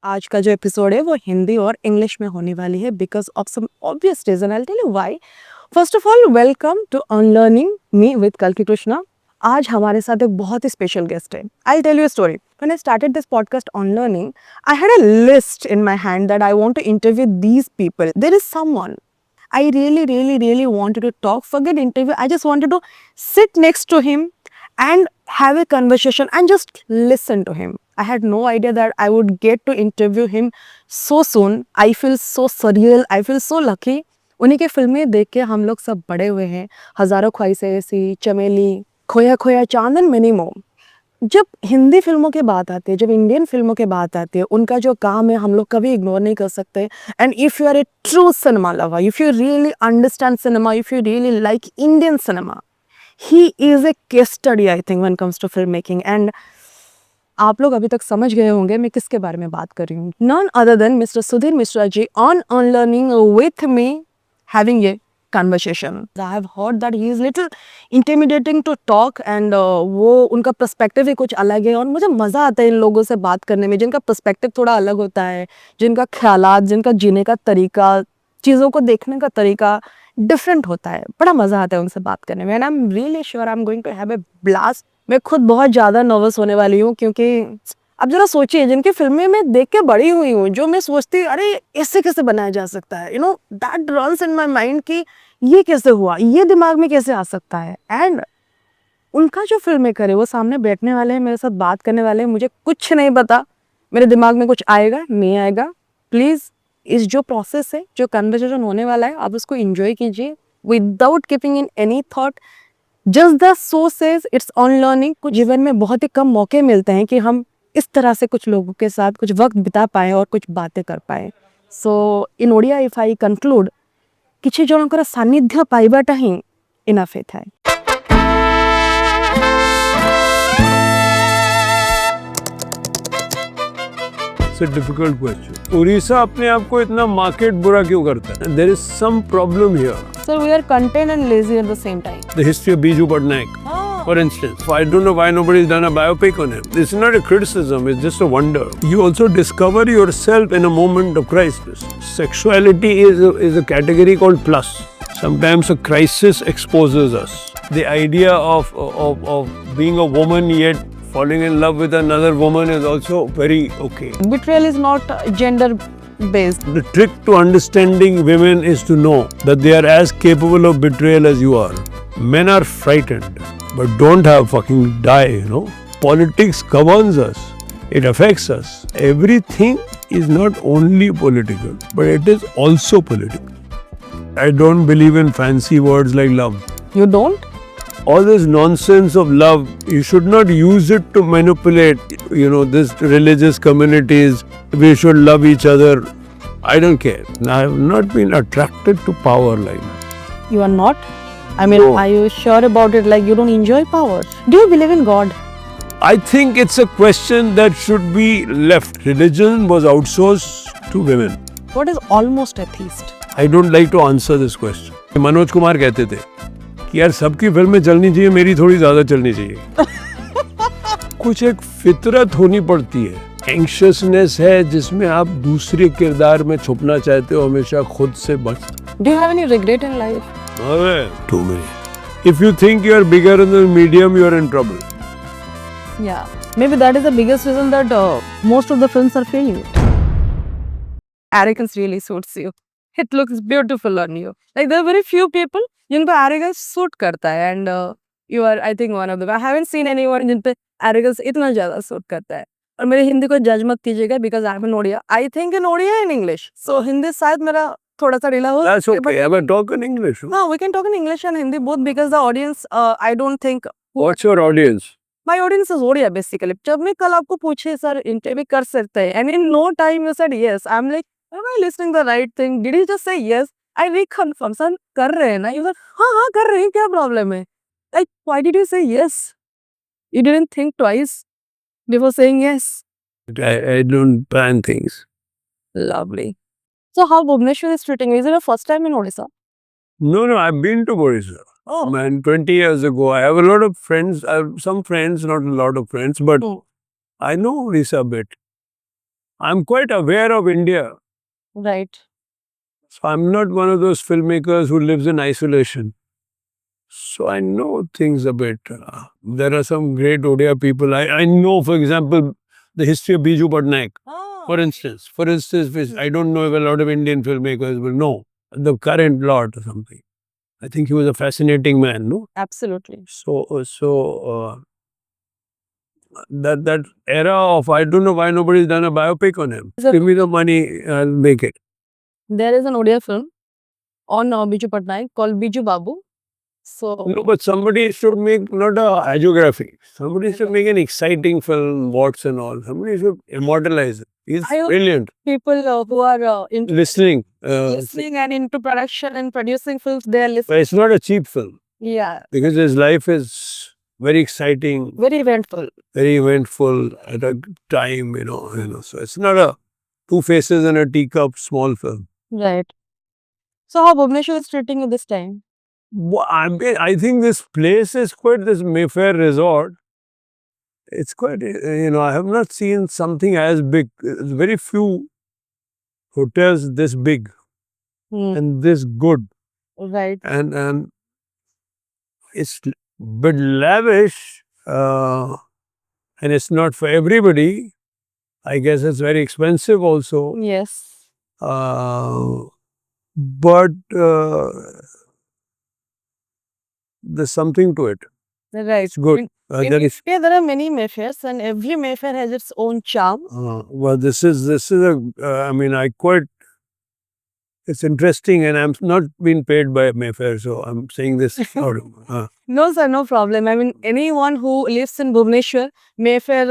आज का जो एपिसोड है वो हिंदी और इंग्लिश में होने वाली है because of some obvious reason. I tell you why. First of all welcome to unlearning me with कल्की कृष्णा। आज हमारे साथ एक बहुत ही स्पेशल गेस्ट है। I tell you story. When I started this podcast unlearning, I had a list in my hand that I want to interview these people. There is someone I really wanted to talk. Forget interview. I just wanted to sit next to him and have a conversation and just listen to him. I had no idea that I would get to interview him so soon. I feel so surreal. I feel so lucky. उन्हीं के फिल्में देख के हम लोग सब बड़े हुए हैं। हजारों ख्वाहिशें ऐसी, चमेली, खोया खोया चांद एंड मेनी मोर। जब हिंदी फिल्मों की बात आती है, जब इंडियन फिल्मों की बात आती है, उनका जो काम है हम लोग कभी इग्नोर नहीं कर सकते। And if you are a true cinema lover, if you really understand cinema, if you really like Indian cinema, he is a case study I think when comes to film making. And आप लोग अभी तक समझ गए होंगे मैं किसके बारे में बात कर रही हूँ। None other than mister Sudhir Mishra ji on unlearning with me having a conversation. I have heard that he is little intimidating to talk and वो उनका पर्सपेक्टिव ही कुछ अलग है और मुझे मज़ा आता है इन लोगों से बात करने में जिनका पर्सपेक्टिव थोड़ा अलग होता है, जिनका ख्यालात, जिनका जीने का तरीका, चीज़ों को देखने का तरीका डिफरेंट होता है। बड़ा मज़ा आता है उनसे बात करने में and I am really sure I am going to have a blast. मैं खुद बहुत ज़्यादा नर्वस होने वाली हूँ क्योंकि अब जरा सोचिए, जिनकी फिल्में मैं देख के बड़ी हुई हूँ, जो मैं सोचती अरे ऐसे कैसे बनाया जा सकता है, that runs in my mind कि ये कैसे हुआ, ये दिमाग में कैसे आ सकता है। एंड उनका जो फिल्म मेकर है वो सामने बैठने वाले हैं, मेरे साथ बात करने वाले हैं। मुझे कुछ नहीं पता मेरे दिमाग में कुछ आएगा नहीं आएगा। प्लीज़ इस जो प्रोसेस है, जो कन्वर्सेशन होने वाला है, आप उसको एंजॉय कीजिए without keeping in any thought. Just the so says it's on learning. कुछ जीवन में बहुत ही कम मौके मिलते हैं कि हम इस तरह से कुछ लोगों के साथ कुछ वक्त बिता पाए और कुछ बातें कर पाए। सो इन ओडिया इफ आई कंक्लूड किसी जनकर सानिध्य पाइबाटा ही इनफ है। It's a difficult question. Orissa अपने आप को इतना मार्केट बुरा क्यों करता है? There is some problem here. Sir, we are content and lazy at the same time. The history of Biju Patnaik, for instance. I don't know why nobody's done a biopic on him. It's not a criticism, it's just a wonder. You also discover yourself in a moment of crisis. Sexuality is a category called plus. Sometimes a crisis exposes us. The idea of being a woman yet falling in love with another woman is also very okay. Betrayal is not gender based. The trick to understanding women is to know that they are as capable of betrayal as you are. Men are frightened, but don't have fucking die. Politics governs us. It affects us. Everything is not only political, but it is also political. I don't believe in fancy words like love. You don't? All this nonsense of love, you should not use it to manipulate, this religious communities. We should love each other. I don't care. I have not been attracted to power like that. You are not? I mean, No. Are you sure about it? Like you don't enjoy power? Do you believe in God? I think it's a question that should be left. Religion was outsourced to women. What is almost atheist? I don't like to answer this question. Manoj Kumar कहते थे कि यार सबकी फिल्में चलनी चाहिए, मेरी थोड़ी ज्यादा चलनी चाहिए। कुछ एक फितरत होनी पड़ती है, एंग्शियसनेस है जिसमें आप दूसरे किरदार में छुपना चाहते हो, हमेशा खुद से बच। Do you have any regret in life? Too many. If you think you are bigger in the medium, you are in trouble. Yeah, maybe that is the biggest reason that most of the films are failing. Arrogance really suits you. It looks beautiful on you. Like there are very few people जिन पे arrogance suit करता है and you are I think one of them. I haven't seen anyone जिन पे arrogance इतना ज़्यादा suit करता है। और मेरे हिंदी को judge मत कीजिएगा because I'm in Odia. I think in Odia and English. So Hindi शायद मेरा थोड़ा सा ढीला हो। That's okay. I will talk in English. No, we can talk in English and Hindi both because the audience I don't think What's your audience? My audience is Odia basically. जब मैं कल आपको पूछे सर इंटरव्यू कर सकते हैं and in no time you said yes. I'm like, am I listening the right thing? Did you just say yes? I reconfirm. Sir कर रहे हैं ना? You said हाँ कर रहे हैं, क्या प्रॉब्लम है? Like why did you say yes? You didn't think twice before saying yes. I don't plan things. Lovely. So how Bhubaneswar is treating you? Is it your first time in Odisha? No, I've been to Odisha. Oh. Man, 20 years ago. I have a lot of friends. I have some friends, not a lot of friends, but Oh. I know Odisha a bit. I'm quite aware of India. Right. So I'm not one of those filmmakers who lives in isolation. So I know things a bit. There are some great Odia people. I know, for example, the history of Biju Patnaik. For instance, which I don't know if a lot of Indian filmmakers will know, the current lot or something. I think he was a fascinating man, no? Absolutely. That era of, I don't know why nobody's done a biopic on him. Sir- Give me the money, I'll make it. There is an Odia film on Biju Patnaik called Biju Babu. So No, but somebody should make not a hagiography. Somebody should make an exciting film, Watts and all. Somebody should immortalize it. He's I- brilliant. people who are Listening. listening and into production and producing films, they are But listening. it's not a cheap film Yeah, because his life is very exciting, very eventful. very eventful at a time, you know. So it's not a two faces and a teacup small film. Right. So how Bhubaneswar is treating you this time? I think this place is quite, this Mayfair Resort. It's quite, I have not seen something as big. Very few hotels this big and this good. Right. And it's bit lavish and it's not for everybody. I guess it's very expensive also. Yes. But there's something to it. Right. It's good. In There is, India, there are many Mayfairs, and every Mayfair has its own charm. well, this is a, I mean, it's interesting and I'm not being paid by Mayfair, so I'm saying this out of, No, sir, no problem. I mean, anyone who lives in Bhubaneswar, Mayfair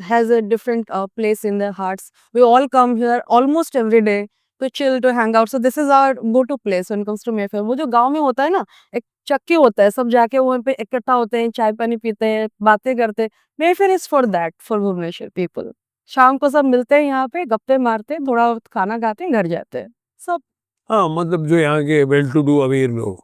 has a different place in their hearts. We all come here almost every day to chill, to hang out. So this is our go-to place when it comes to Mayfair. वो जो गांव में होता है ना, एक चक्की होता है, सब जाके वहाँ पे इकट्ठा होते हैं, चाय पानी पीते हैं, बातें करते हैं. Mayfair is for that, for Bhubaneswar people. शाम को सब मिलते हैं यहाँ पे, गप्पे मारते हैं, थोड़ा खाना खाते हैं, घर जाते हैं. सब हाँ, मतलब जो यहाँ के वेल टू डू अमीर लोग,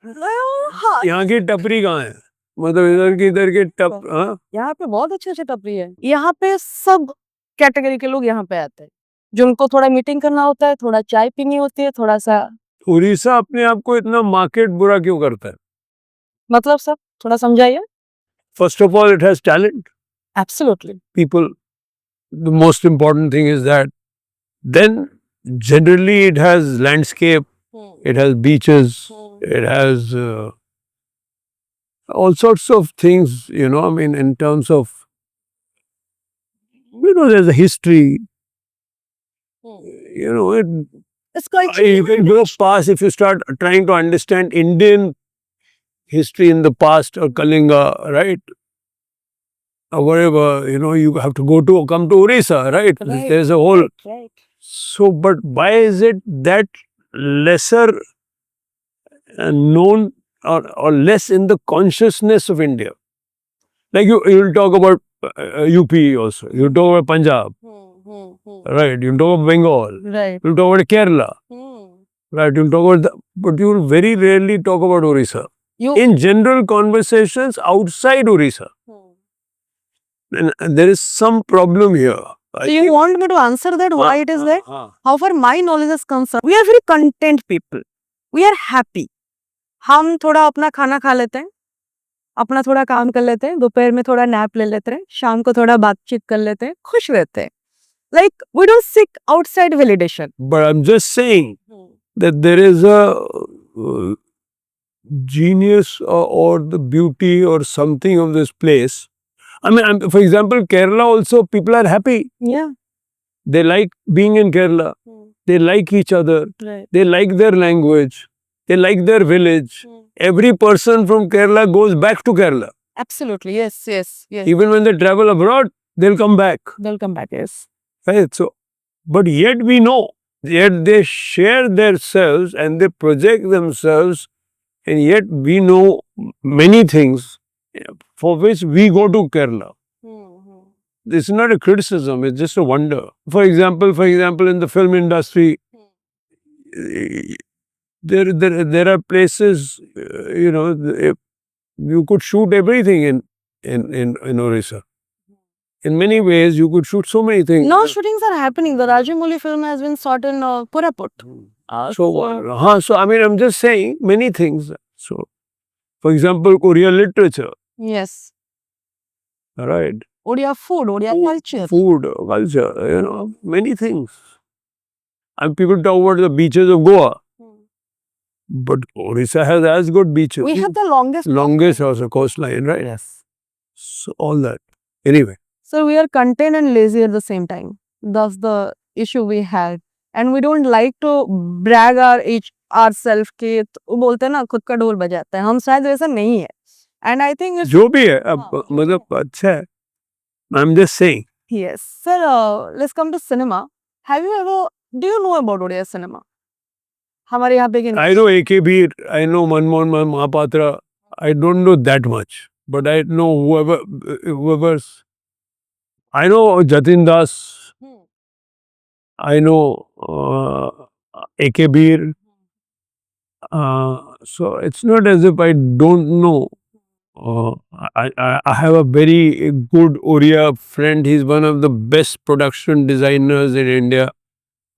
हाँ, यहाँ की टपरी कहाँ है? मतलब इधर के टप, हाँ? यहाँ पे बहुत अच्छे टपरी है. यहाँ पे सब कैटेगरी के लोग यहाँ पे आते हैं, जिनको थोड़ा मीटिंग करना होता है, थोड़ा चाय पीनी होती है, थोड़ा सा. उड़ीसा अपने आप को इतना मार्केट बुरा क्यों करता है? मतलब सर थोड़ा समझाइए. First of all, it has talent. Absolutely. People, the most important thing is that. Then generally it has landscape, it has beaches, it has all sorts of things, I mean, in terms of, there's a history, It's quite you can go past if you start trying to understand Indian history in the past or Kalinga, right? Or wherever, you have to come to Orissa, right? Right. There's a whole. right. So, but why is it that lesser known or less in the consciousness of India? Like you'll talk about UP also, you talk about Punjab, right? You talk about Bengal, Right. you talk about Kerala, right? You talk about, but you will very rarely talk about Orissa. You In general conversations outside Orissa, and there is some problem here. so you want me to answer that why it is there? हाँ. How far my knowledge is concerned, we are very content people. We are happy. हम थोड़ा अपना खाना खा लेते हैं, अपना थोड़ा काम कर लेते हैं, दोपहर में थोड़ा नैप ले लेते हैं, शाम को थोड़ा बातचीत कर लेते हैं, खुश रहते हैं. Like we don't seek outside validation. But I'm just saying that there is a genius or the beauty or something of this place. I mean, for example, Kerala also, people are happy. Yeah. They like being in Kerala. They like each other. Right. They like their language. They like their village. Every person from Kerala goes back to Kerala. Absolutely. Yes. Yes. Yes. Even when they travel abroad, they'll come back. They'll come back. Yes. Right? So, but yet we know, yet they share themselves and they project themselves, and yet we know many things for which we go to Kerala. This is not a criticism, it's just a wonder. For example, in the film industry, there are places, you could shoot everything in Orissa. in many ways, you could shoot so many things. Now shootings are happening. The Rajamouli film has been shot in Koraput. So I mean, I'm just saying many things. So, for example, Korean literature, Yes. right? Odia food, Odia culture. Food, culture, many things. And people talk about the beaches of Goa, but Orissa has as good beaches. We have the longest also coastline, right? Yes. So all that. Anyway, So we are content and lazy at the same time. That's the issue we had. And we don't like to brag ourselves कि वो बोलते हैं ना खुद का ढोल बजाता है हम शायद वैसा नहीं है and I think it's जो भी है अब मतलब अच्छा है. I'm just saying. yes sir let's come to cinema have you ever do you know about Odia cinema हमारे यहाँ पे I know A.K. Bheer, I know Manmohan Mahapatra. I don't know that much, but I know whoever's. I know Jatin Das. I know A.K. Bheer. So it's not as if I don't know. I have a very good Oriya friend. He's one of the best production designers in India.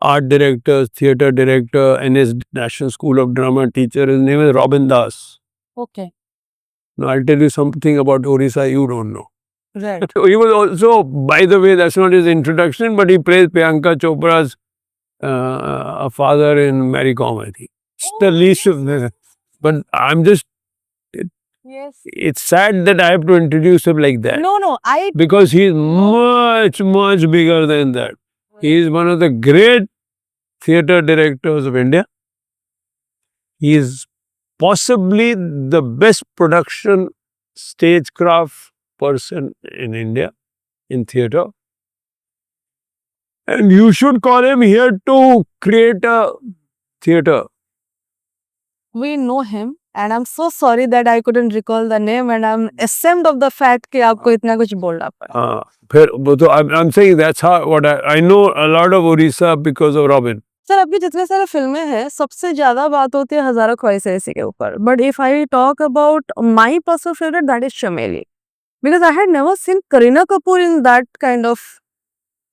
Art director, theatre director, NS National School of Drama teacher. His name is Robin Das. okay Now I'll tell you something about Orissa you don't know. right He was also, by the way, that's not his introduction, but he plays Priyanka Chopra's father in Mary Kom, I think. It's the least of the. But I'm just, yes it's sad that I have to introduce him like that. no I Because he's much, much bigger than that. He is one of the great theatre directors of India. He is possibly the best production stagecraft person in India in theatre. And you should call him here to create a theatre. we know him and I'm so sorry that I couldn't recall the name and I'm ashamed of the fact कि आपको इतना कुछ बोलना पड़ा फिर I'm saying that's how what I know a lot of Orissa because of Robin. Sir अभी जितने सारे फिल्में हैं सबसे ज्यादा बात होती है हजारों ख्वाहिशें ऐसी के ऊपर but if I talk about my personal favourite that is Chameli because I had never seen Kareena Kapoor in that kind of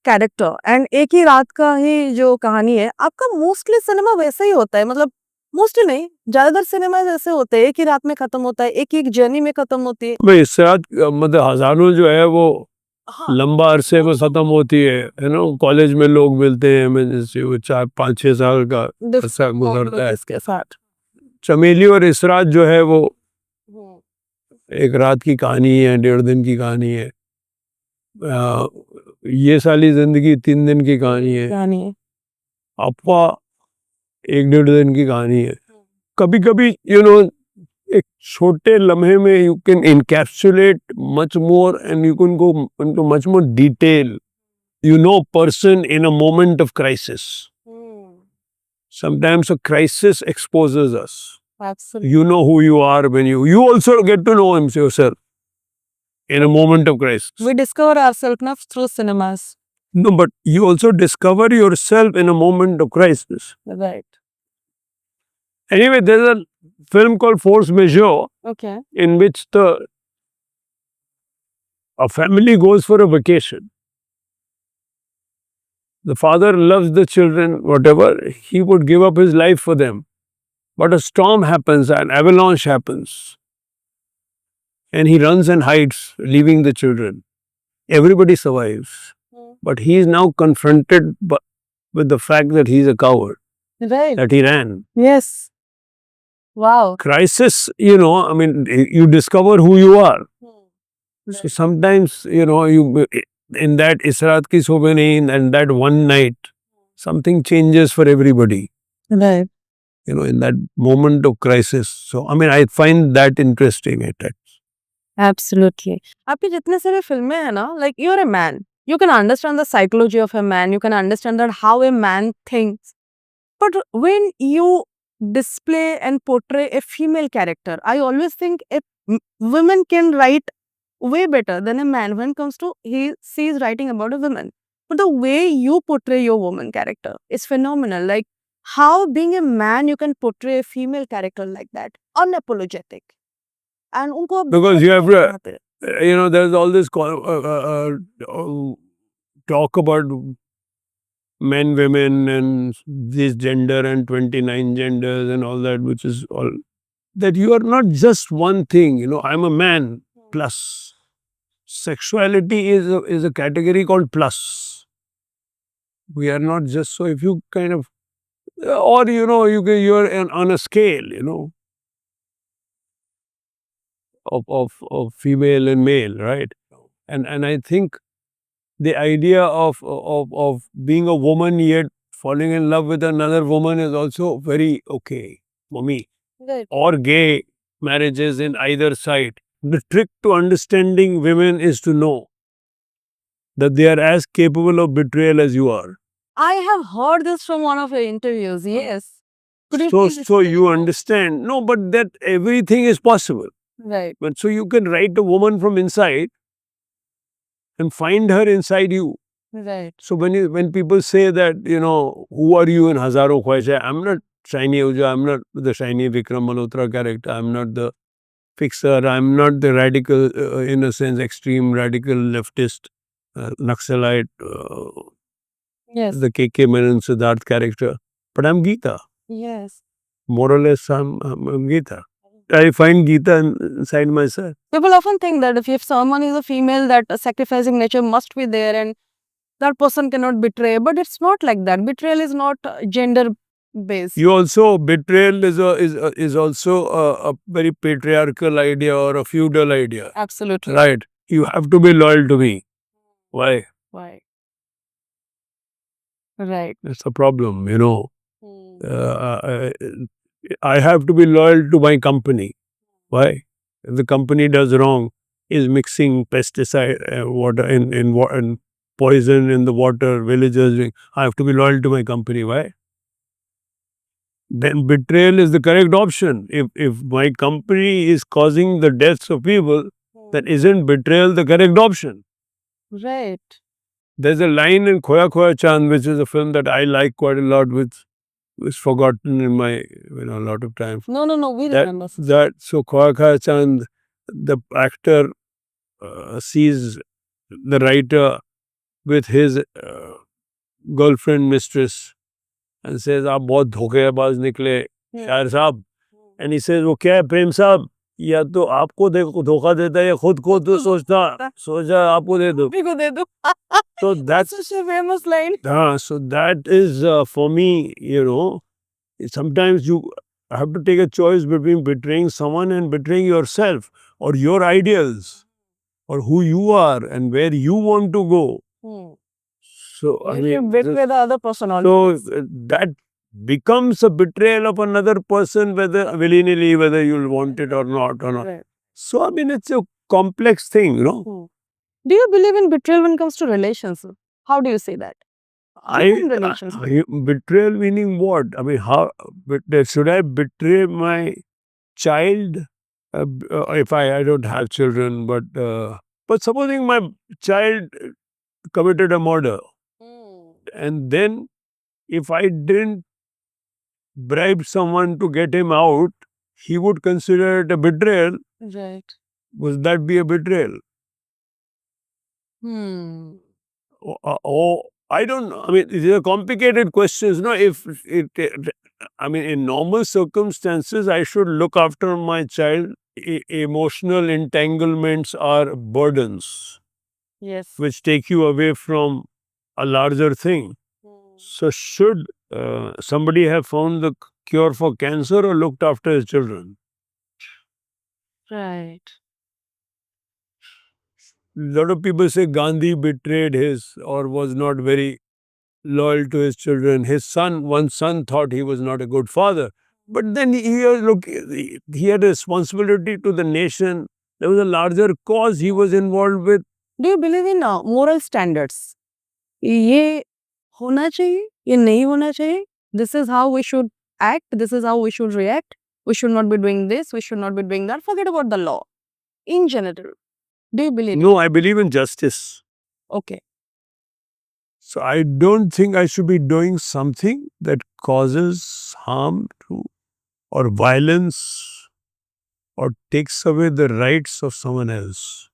character and एक ही रात का ही जो कहानी है आपका मोस्टली सिनेमा वैसा ही होता है मतलब मोस्टली नहीं ज्यादातर सिनेमा ऐसे होते हैं एक ही रात में खत्म होता है एक एक जर्नी में खत्म होती है भाई इस रात मतलब हजारों जो है वो लंबा अरसे में खत्म होती है ना कॉलेज में लोग मिलते हैं इमरजेंसी वो 4-5-6 साल का अरसा गुजरता है इसके साथ चमेली और इस रात जो है वो एक रात की कहानी है 1.5 दिन की कहानी है ये साली जिंदगी 3 दिन की कहानी है आपका 1-1.5 दिन की कहानी है कभी कभी एक छोटे लम्हे में you can encapsulate much more and you can go into much more detail. Person in a moment of crisis. Sometimes a crisis exposes us. Absolutely. You know who you are when you also get to know yourself in a moment of crisis. We discover ourselves now through cinemas. No, but you also discover yourself in a moment of crisis. Right. Anyway, there's a film called Force Majeure, Okay. in which a family goes for a vacation. The father loves the children, whatever, he would give up his life for them. But a storm happens, an avalanche happens. And he runs and hides, leaving the children. Everybody survives. But he is now confronted with the fact that he is a coward, Right. that he ran. Yes. Wow. Crisis, I mean, you discover who you are. So sometimes, you in that Israt ki Sobhain and that one night, something changes for everybody. Right. In that moment of crisis. So, I mean, I find that interesting at times. Absolutely. आपकी जितने सारे फिल्में हैं ना, like you're a man. You can understand the psychology of a man. You can understand that how a man thinks. But when you display and portray a female character, I always think women can write way better than a man when it comes to she's writing about a woman. But the way you portray your woman character is phenomenal. Like how being a man you can portray a female character like that, unapologetic. And उनको Because you have There's all this talk about men, women, and this gender and 29 genders and all that, which is all that you are not just one thing. I'm a man plus. Sexuality is a category called plus. We are not just so. If you kind of, or you're on a scale, of female and male, right? And I think the idea of being a woman yet falling in love with another woman is also very okay for me. Right. Or gay marriages in either side. The trick to understanding women is to know that they are as capable of betrayal as you are. I have heard this from one of your interviews. Yes. Could you So, please so explain you more? understand. No, but that everything is possible. Right. But so you can write a woman from inside and find her inside you. Right. So when people say that, who are you in Hazaro Khwaishein? I'm not Shiny Uja, I'm not the shiny Vikram Malhotra character, I'm not the fixer, I'm not the radical, in a sense, extreme radical leftist, Naxalite, Yes. the KK Menon Siddharth character. But I'm Gita. Yes. More or less, I'm Gita. I find Gita inside myself. People often think that if someone is a female, that a sacrificing nature must be there and that person cannot betray. But it's not like that. Betrayal is not gender based. You also betrayal is also a very patriarchal idea or a feudal idea, Absolutely. right? You have to be loyal to me. Why? Why? Right. That's a problem. I have to be loyal to my company. Why? If the company does wrong, is mixing pesticide water in poison in the water, villagers drink. I have to be loyal to my company. Why? Then betrayal is the correct option. If my company is causing the deaths of people, then isn't betrayal the correct option? Right. There's a line in Khoya Khoya Chand, which is a film that I like quite a lot, which was forgotten in my a lot of times. No. We That remember. so Khoya Khoya Chand, the actor sees the writer with his girlfriend mistress and says, "आप बहुत धोखेबाज निकले शायर साहब." And he says, "वो क्या है प्रेम साहब? या तो आपको धोखा देता है या खुद को तो सोचा आपको दे दो." So that's such a famous line. so that is for me, sometimes you have to take a choice between betraying someone and betraying yourself or your ideals or who you are and where you want to go. So I mean, betray the other person so that becomes a betrayal of another person, whether willy-nilly, whether you'll want it or not. Right. So I mean, it's a complex thing, Do you believe in betrayal when it comes to relations? How do you say that? Different relations. Betrayal meaning what? I mean, how should I betray my child if I don't have children? But supposing my child committed a murder, and then if I didn't bribe someone to get him out, he would consider it a betrayal. Right. Would that be a betrayal? I don't know. I mean, these are complicated questions. No, I mean, in normal circumstances, I should look after my child. Emotional entanglements are burdens Yes. which take you away from a larger thing. So, should somebody have found the cure for cancer or looked after his children? Right. A lot of people say Gandhi betrayed his or was not very loyal to his children. One son thought he was not a good father. But then he had a responsibility to the nation. There was a larger cause he was involved with. Do you believe in moral standards? ये होना चाहिए, ये नहीं होना चाहिए. This is how we should act. This is how we should react. We should not be doing this. We should not be doing that. Forget about the law. In general, do you believe? No, I believe in justice. Okay. So I don't think I should be doing something that causes harm to or violence or takes away the rights of someone else.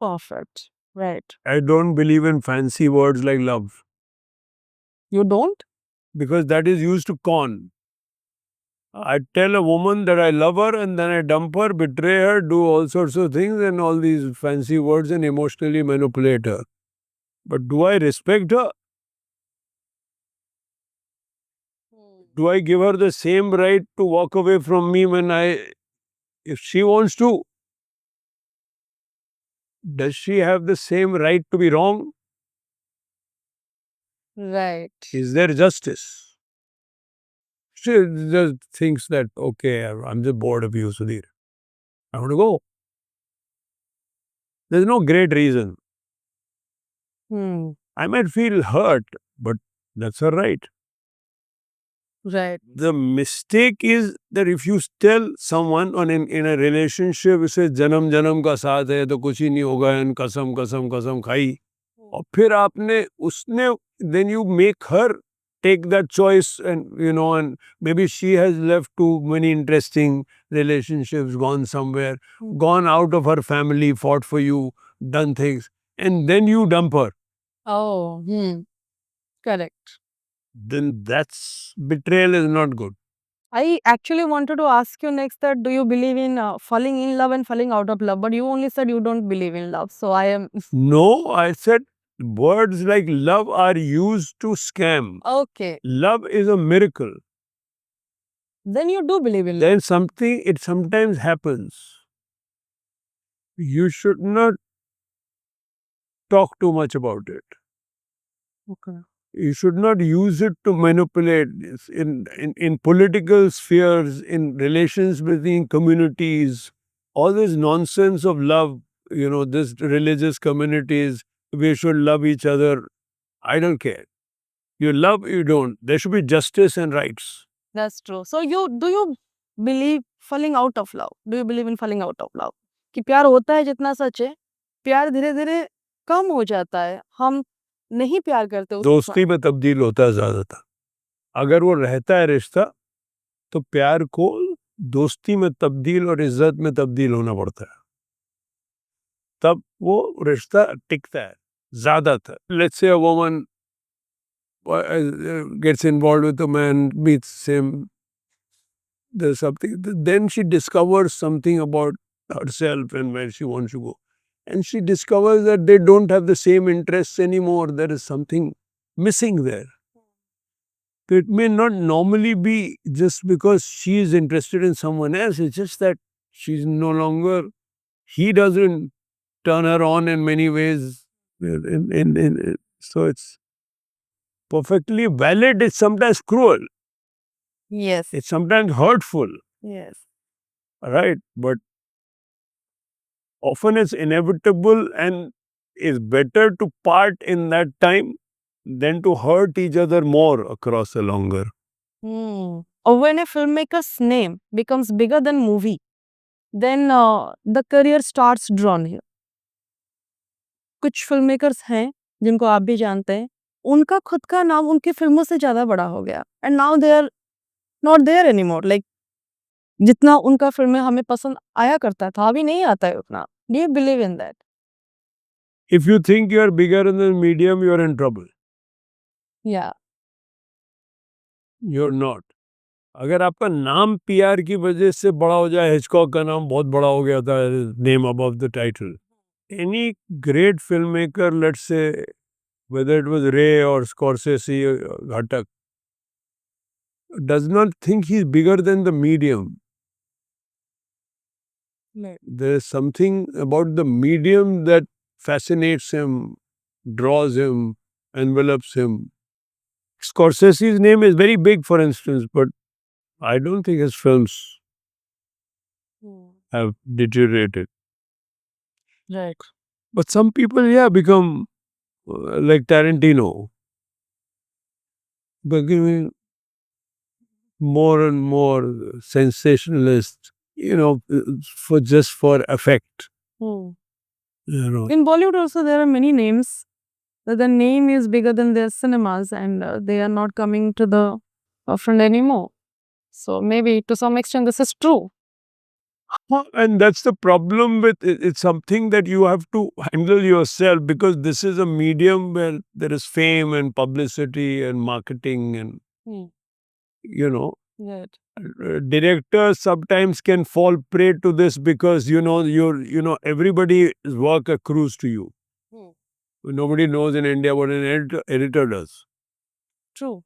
Perfect. Right. I don't believe in fancy words like love You don't? because that is used to con. I tell a woman that I love her and then I dump her, betray her, do all sorts of things and all these fancy words and emotionally manipulate her. But do I respect her? Do I give her the same right to walk away from me if she wants to? Does she have the same right to be wrong? Right. Is there justice? She just thinks that, okay, I'm just bored of you, Sudhir. I want to go. There's no great reason. Hmm. I might feel hurt, but that's her right. Right. The mistake is that if you tell someone in a relationship, उसे जन्म जन्म का साथ है तो कुछ ही नहीं होगा and कसम कसम कसम खाई और फिर आपने उसने then you make her take that choice and maybe she has left too many interesting relationships, gone somewhere, gone out of her family, fought for you, done things, and then you dump her. Oh. Correct. Then that's betrayal is not good. I actually wanted to ask you next that do you believe in falling in love and falling out of love? But you only said you don't believe in love. So I am No, I said words like love are used to scam. okay. Love is a miracle. Then you do believe in love. Then it sometimes happens. You should not talk too much about it. Okay. You should not use it to manipulate in political spheres, in relations between communities. All this nonsense of love, this religious communities, we should love each other. I don't care. You love, you don't. There should be justice and rights. That's true. So do you believe falling out of love? Do you believe in falling out of love? कि प्यार होता है जितना सच है, प्यार धीरे-धीरे कम हो जाता है. हम नहीं प्यार करते उस दोस्ती में तब्दील होता है ज्यादातर. अगर वो रहता है रिश्ता तो प्यार को दोस्ती में तब्दील और इज्जत में तब्दील होना पड़ता है. तब वो रिश्ता टिकता है ज्यादातर. Let's say a woman gets involved with a man, meets him, there's something, then she discovers something about herself and where she wants to go. And she discovers that they don't have the same interests anymore. There is something missing there. So it may not normally be just because she is interested in someone else. It's just that she's no longer, he doesn't turn her on in many ways. So it's perfectly valid. It's sometimes cruel. Yes. It's sometimes hurtful. Yes. Right? But often it's inevitable and it's better to part in that time than to hurt each other more across a longer. Or when a filmmaker's name becomes bigger than movie, then the career starts drawn here. कुछ filmmakers हैं जिनको आप भी जानते हैं, उनका खुद का नाम उनकी फिल्मों से ज्यादा बड़ा हो गया and now they are not there anymore. Like जितना उनका फिल्में हमें पसंद आया करता था अभी नहीं आता है उतना. Do you believe in that? If you think you are bigger than the medium, you are in trouble. या You're not. अगर आपका नाम पीआर की वजह से बड़ा हो जाए, हिचकॉक का नाम बहुत बड़ा हो गया था, name above the title. Any great filmmaker, let's say, whether it was Ray or Scorsese or Ghatak, does not think he's bigger than the medium. There is something about the medium that fascinates him, draws him, envelops him. Scorsese's name is very big, for instance, but I don't think his films have deteriorated. Right. But some people, become like Tarantino, becoming more and more sensationalist, for effect. In Bollywood also there are many names that the name is bigger than their cinemas and they are not coming to the front anymore. So maybe to some extent this is true. And that's the problem with it. It's something that you have to handle yourself because this is a medium where there is fame and publicity and marketing and, Hmm. you know, Right. directors sometimes can fall prey to this because, everybody's work accrues to you. Hmm. Nobody knows in India what an editor does. True.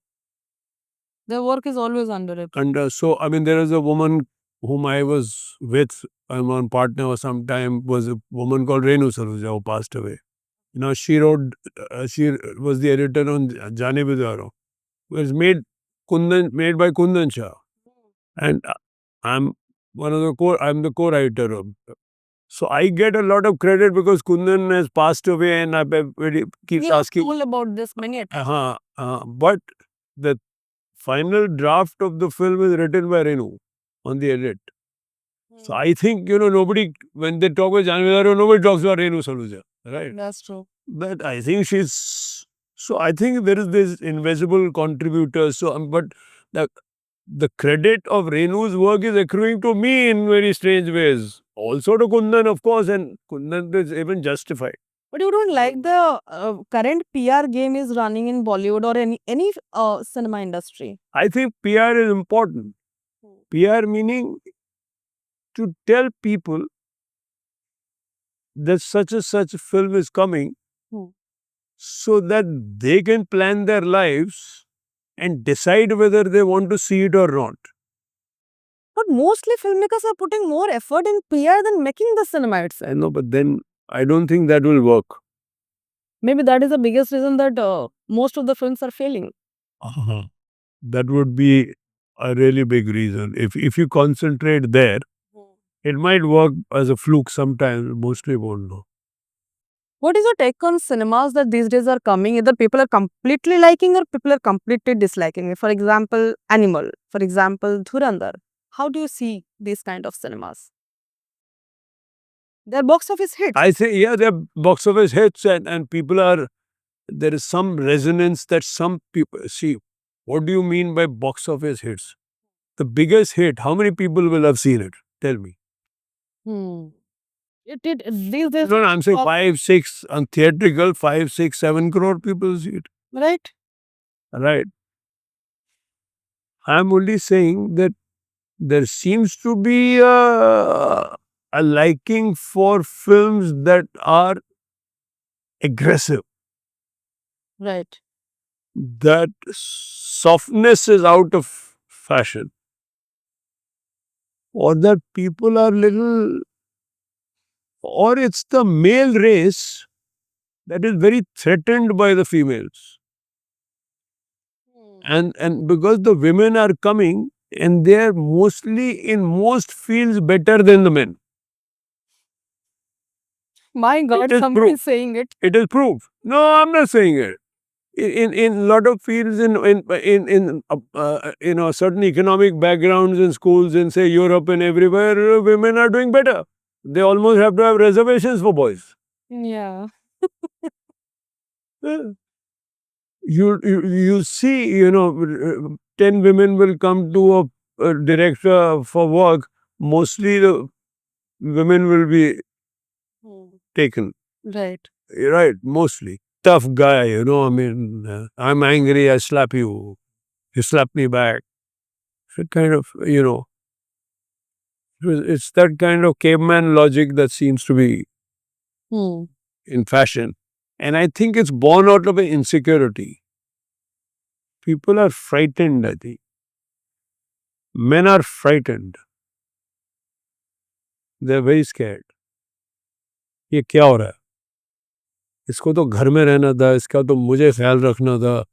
Their work is always under it. And so, I mean, there is a woman whom I was with, I'm on partner or sometime, was a woman called Renu Saluja who passed away. She was the editor on Jane Bizarro. It was made by Kundan Shah. And I'm I'm the co-writer of. So I get a lot of credit because Kundan has passed away and keeps asking. Told about this many a times. But the final draft of the film is written by Renu on the edit. So I think, nobody, when they talk about Janvidaro, nobody talks about Renu Saluja, right? That's true. But I think so I think there is this invisible contributor. But the, the credit of Renu's work is accruing to me in very strange ways. Also to Kundan, of course, and Kundan is even justified. But you don't like the current PR game is running in Bollywood or any cinema industry. I think PR is important. PR meaning to tell people that such a film is coming Hmm. so that they can plan their lives and decide whether they want to see it or not. But mostly filmmakers are putting more effort in PR than making the cinema I itself. know, but then I don't think that will work. Maybe that is the biggest reason that most of the films are failing. That would be a really big reason. If you concentrate there, it might work as a fluke sometimes, mostly won't know. What is your take on cinemas that these days are coming? Either people are completely liking or people are completely disliking it. For example, Animal. For example, Dhurandhar. How do you see these kind of cinemas? They're box office hits. I say, yeah, they're box office hits and people are, there is some resonance that some people see. What do you mean by box office hits? The biggest hit, how many people will have seen it? Tell me. These days, No, I'm saying 5, 6 on theatrical, 5, 6, 7 crore people see it. right? Right. I'm only saying that there seems to be a liking for films that are aggressive. Right. That softness is out of fashion. Or that people are little, or it's the male race that is very threatened by the females. And because the women are coming and they are mostly in most fields better than the men. My God, is somebody proof. is saying it. It is proof. No, I'm not saying it. In a lot of fields, in certain economic backgrounds in schools in say Europe and everywhere, women are doing better. They almost have to have reservations for boys. Yeah. Yeah. You see, 10 women will come to a director for work. Mostly the women will be taken. Right. Right, mostly. Tough guy, I mean, I'm angry, I slap you. You slap me back. It's kind of, it's that kind of caveman logic that seems to be in fashion. And I think it's born out of an insecurity. People are frightened, I think. Men are frightened. They're very scared. ये क्या हो रहा है? इसको तो घर में रहना था, इसका तो मुझे ख्याल रखना था,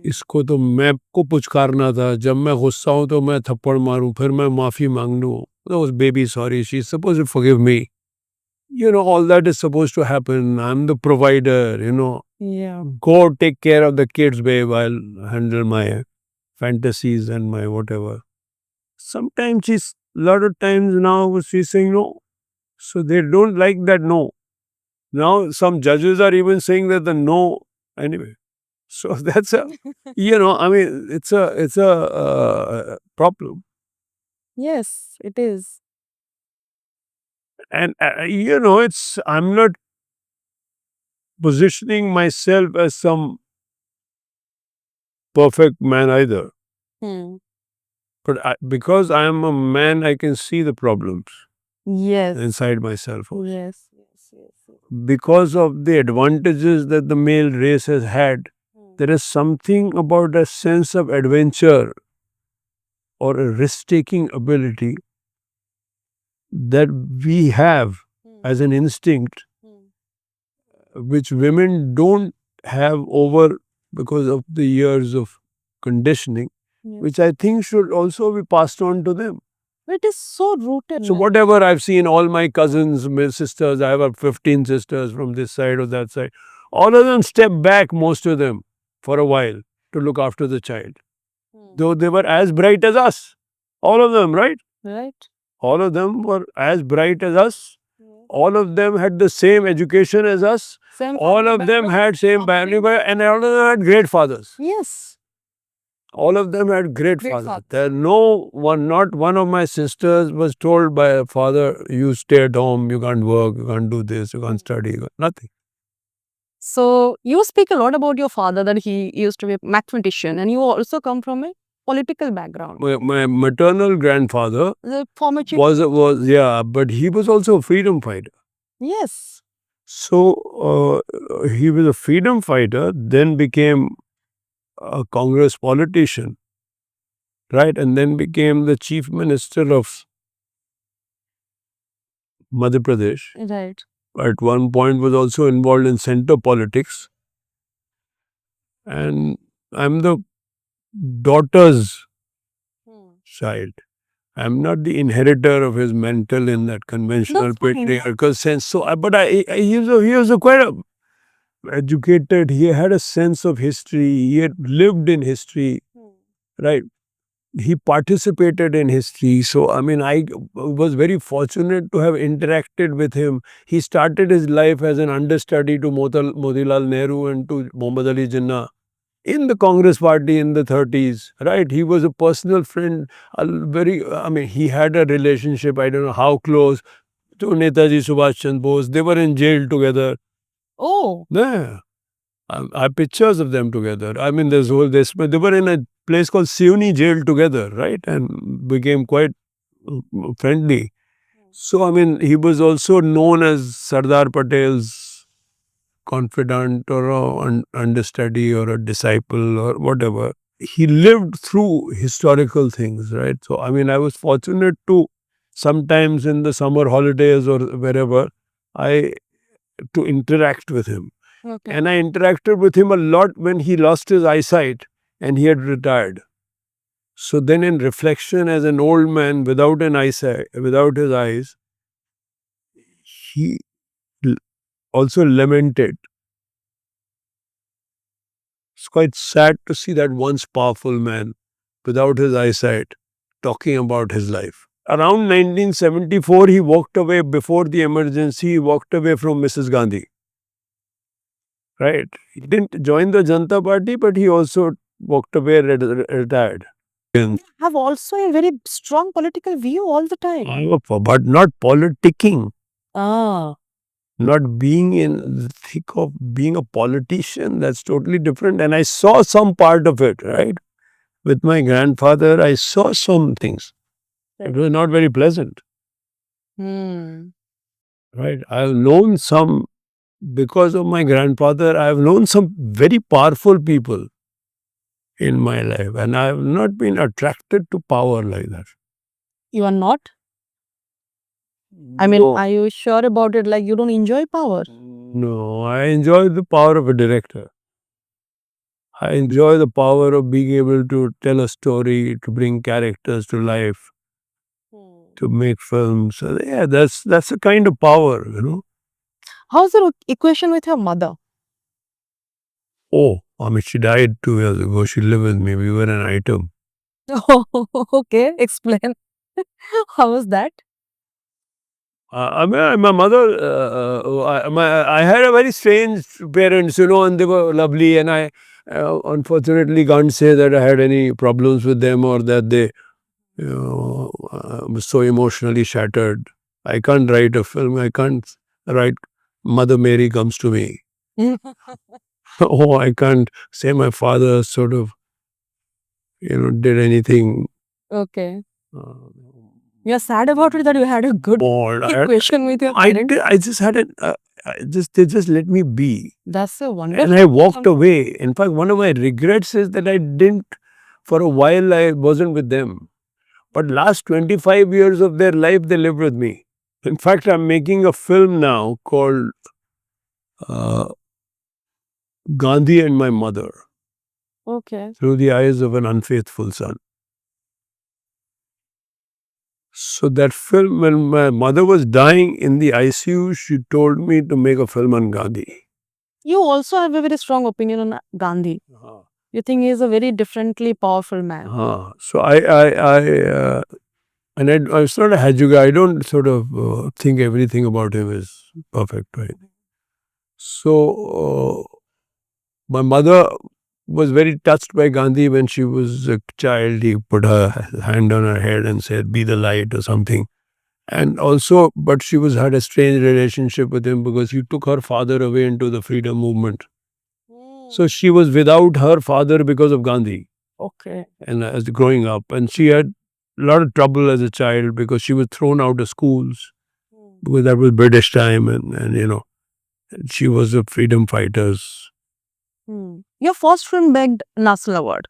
इसको तो मैं को पुचकारना था, जब मैं गुस्सा हूं तो मैं थप्पड़ मारूं, फिर मैं माफी मांग लूं. Oh, baby, sorry, she's supposed to forgive me. All that is supposed to happen. I'm the provider, Yeah. Go take care of the kids, babe. I'll handle my fantasies and my whatever. Sometimes a lot of times now she's saying no. So they don't like that no. Now some judges are even saying that the no, anyway. So that's I mean, it's a problem. Yes, it is. And I'm not positioning myself as some perfect man either. Hmm. But because I am a man, I can see the problems Yes. inside myself also. Yes. Yes. Yes. Yes. Because of the advantages that the male race has had, there is something about a sense of adventure or a risk taking ability that we have as an instinct, which women don't have over because of the years of conditioning, which I think should also be passed on to them. It is so rooted. So, whatever I've seen, all my cousins, my sisters, I have 15 sisters from this side or that side, all of them step back, most of them, for a while to look after the child. Though they were as bright as us, all of them, right? Right. All of them were as bright as us. All of them had the same education as us. Same All of them had same family and all of them had great fathers. Yes. All of them had great Great fathers. fathers. There no one, not one of my sisters was told by a father, you stay at home, you can't work, you can't do this, you can't study, nothing. So you speak a lot about your father, that he used to be a mathematician, and you also come from a political background. My maternal grandfather The former chief. was yeah, but he was also a freedom fighter. Yes. So he was a freedom fighter, then became a Congress politician, right? And then became the chief minister of Madhya Pradesh. Right. At one point was also involved in center politics. And I'm the daughter's child. I'm not the inheritor of his mental in that conventional That's fine. patriarchal sense. So, he was a quite a educated. He had a sense of history. He had lived in history, right? He participated in history. So, I mean, I was very fortunate to have interacted with him. He started his life as an understudy to Motilal Nehru and to Muhammad Ali Jinnah in the Congress party in the 30s, right? He was a personal friend, he had a relationship, I don't know how close, to Netaji Subhash Chandra Bose. They were in jail together. Oh. Yeah. I have pictures of them together. I mean, they were in a place called Siuni jail together, right? And became quite friendly. So, I mean, he was also known as Sardar Patel's confidant or understudy or a disciple or whatever. He lived through historical things, right? So, I mean, I was fortunate to sometimes in the summer holidays or wherever, to interact with him. Okay. And I interacted with him a lot when he lost his eyesight and he had retired. So then in reflection as an old man without an eyesight, without his eyes, he also lamented. It's quite sad to see that once powerful man without his eyesight talking about his life. Around 1974, he walked away before the emergency, he walked away from Mrs. Gandhi. Right? He didn't join the Janata Party, but he also walked away, retired. Have also a very strong political view all the time. But not politicking, Ah. not being in the thick of being a politician. That's totally different. And I saw some part of it, right? With my grandfather, I saw some things. It was not very pleasant, Hmm. right? I've known some, because of my grandfather, I've known some very powerful people in my life, and I have not been attracted to power like that. You are not? I mean, No. are you sure about it? Like, you don't enjoy power? No, I enjoy the power of a director. I enjoy the power of being able to tell a story, to bring characters to life, to make films. So, yeah, that's a kind of power, you know. How's the equation with your mother? Oh, I mean, she died 2 years ago. She lived with me. We were an item. Okay, explain. How was that? I mean, my mother, I had a very strange parents, you know, and they were lovely. And I unfortunately can't say that I had any problems with them or that they was so emotionally shattered. I can't write a film. I can't write Mother Mary comes to me. Oh, I can't say my father sort of, did anything. Okay. Uh, You're sad about it that you had a good bored. equation with your I parents? I just had it. They just let me be, That's a and wonderful. I walked away. In fact, one of my regrets is that I didn't. For a while, I wasn't with them. But last 25 years of their life, they lived with me. In fact, I'm making a film now called uh, Gandhi and My Mother Okay. Through the Eyes of an Unfaithful Son. So that film, when my mother was dying in the ICU, she told me to make a film on Gandhi. You also have a very strong opinion on Gandhi. You think he is a very differently powerful man. So and it's not a Hajuga. I don't sort of think everything about him is perfect, right? So my mother was very touched by Gandhi when she was a child. He put her hand on her head and said, "Be the light" or something. And also, but she had a strange relationship with him because he took her father away into the freedom movement. So she was without her father because of Gandhi. Okay. And as growing up, and she had a lot of trouble as a child because she was thrown out of schools because that was British time, and she was a freedom fighters. Your first film bagged National Award.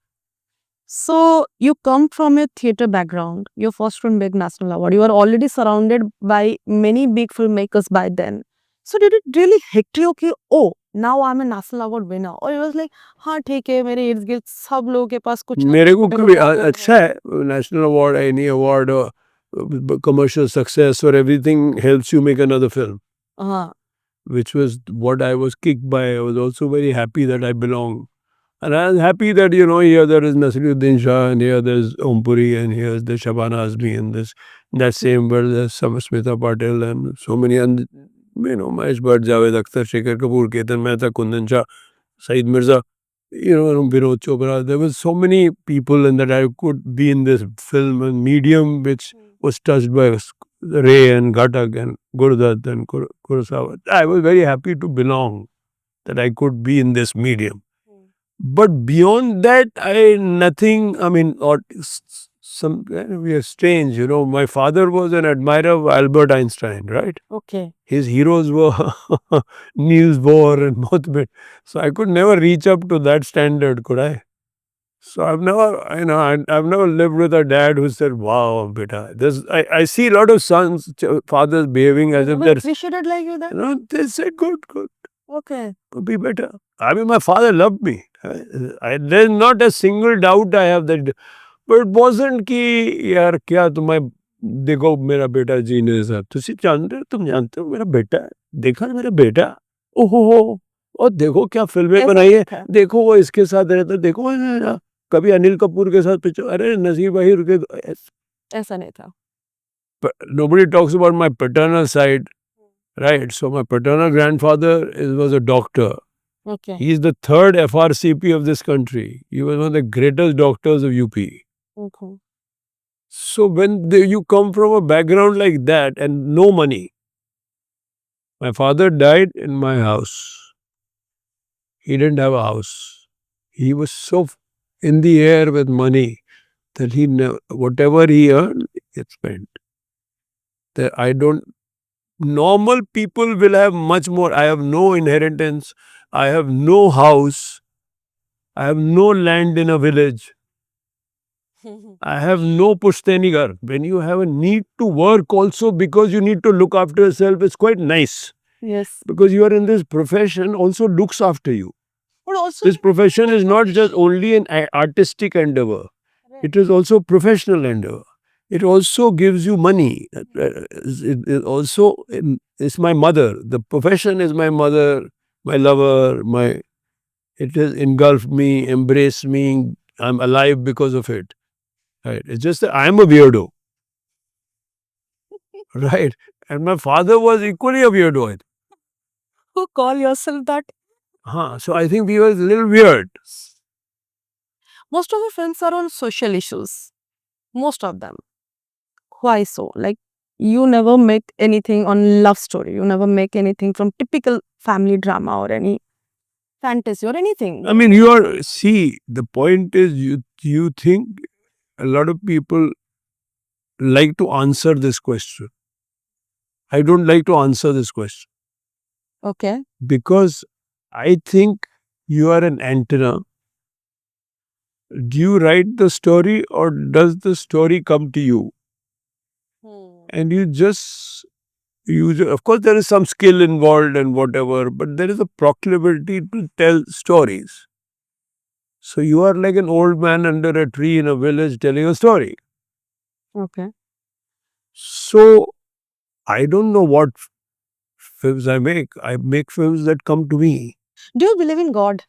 So you come from a theater background. Your first film bagged National Award. You are already surrounded by many big filmmakers by then. So did it really hit you? Okay, oh, now I'm a National Award winner. Or it was like, हाँ ठीक है मेरे इर्द गिर्द सब लोगों के पास कुछ मेरे को कभी अच्छा है national award, any award, or commercial success or everything helps you make another film, हाँ which was what I was kicked by. I was also very happy that I belong. And I was happy that, here there is Nasiruddin Shah, and here there's Ompuri, and here's the Shabana Azmi, and that same where there's some Smita Patel, and so many, and, Mahesh Bhatt, Javed Akhtar, Shekhar Kapoor, Ketan Mehta, Kundan Shah, Saeed Mirza, Vinod Chopra. There was so many people, and that I could be in this film and medium which was touched by Ray and Ghatak and Gurdat and Kurosawa. I was very happy to belong, that I could be in this medium. But beyond that, I mean, or we are strange, My father was an admirer of Albert Einstein, right? Okay. His heroes were Niels Bohr and Mothbit. So I could never reach up to that standard, could I? So I've never, I've never lived with a dad who said, "Wow, beta." I see a lot of sons, fathers behaving as if they're, Appreciated like you that? they say, "Good, good, Okay. be better." I mean, my father loved me. There's not a single doubt I have that. But it wasn't कि यार क्या तुम्हें देखो मेरा बेटा genius है तुम जानते हो मेरा बेटा है देखा ना मेरा बेटा ओहो और देखो क्या फिल्में ऐसा बनाई है था। देखो वो इसके साथ रहता देखो कभी अनिल कपूर के साथ पिक्चर अरे नसीर भाई रुके ऐसा नहीं था। nobody talks about my paternal side, right? So my paternal grandfather was a doctor. Okay. He is the third FRCP of this country. He was one of the greatest doctors of UP. Okay. So when you come from a background like that and no money, my father died in my house. He didn't have a house. He was so in the air with money that he never, whatever he earned, it spent. That I don't. Normal people will have much more. I have no inheritance. I have no house. I have no land in a village. I have no pushteni ghar. When you have a need to work also because you need to look after yourself, it's quite nice. Yes. Because you are in this profession also looks after you. But also This profession is not just only an artistic endeavor. It is also professional endeavor. It also gives you money. It also is my mother. The profession is my mother, my lover, it has engulfed me, embraced me. I'm alive because of it. Right. It's just that I'm a weirdo. Right. And my father was equally a weirdo. who call yourself that? So I think we were a little weird. Most of the films are on social issues. Most of them. Why so? Like You never make anything on love story. You never make anything from typical family drama or any fantasy or anything. I mean, you are, see, the point is you think a lot of people like to answer this question. I don't like to answer this question Okay. because I think you are an antenna. Do you write the story or does the story come to you? And you just use it. Of course, there is some skill involved and whatever, but there is a proclivity to tell stories. So you are like an old man under a tree in a village telling a story. Okay. So I don't know what films I make. I make films that come to me. Do you believe in God?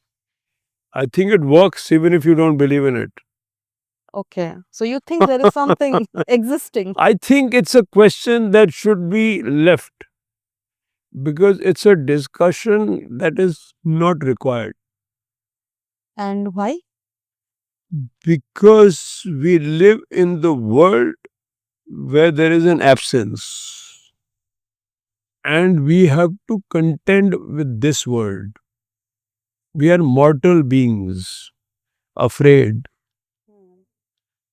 I think it works even if you don't believe in it. Okay. So you think there is something existing? I think it's a question that should be left because it's a discussion that is not required. And why? Because we live in the world where there is an absence and we have to contend with this world. We are mortal beings, afraid.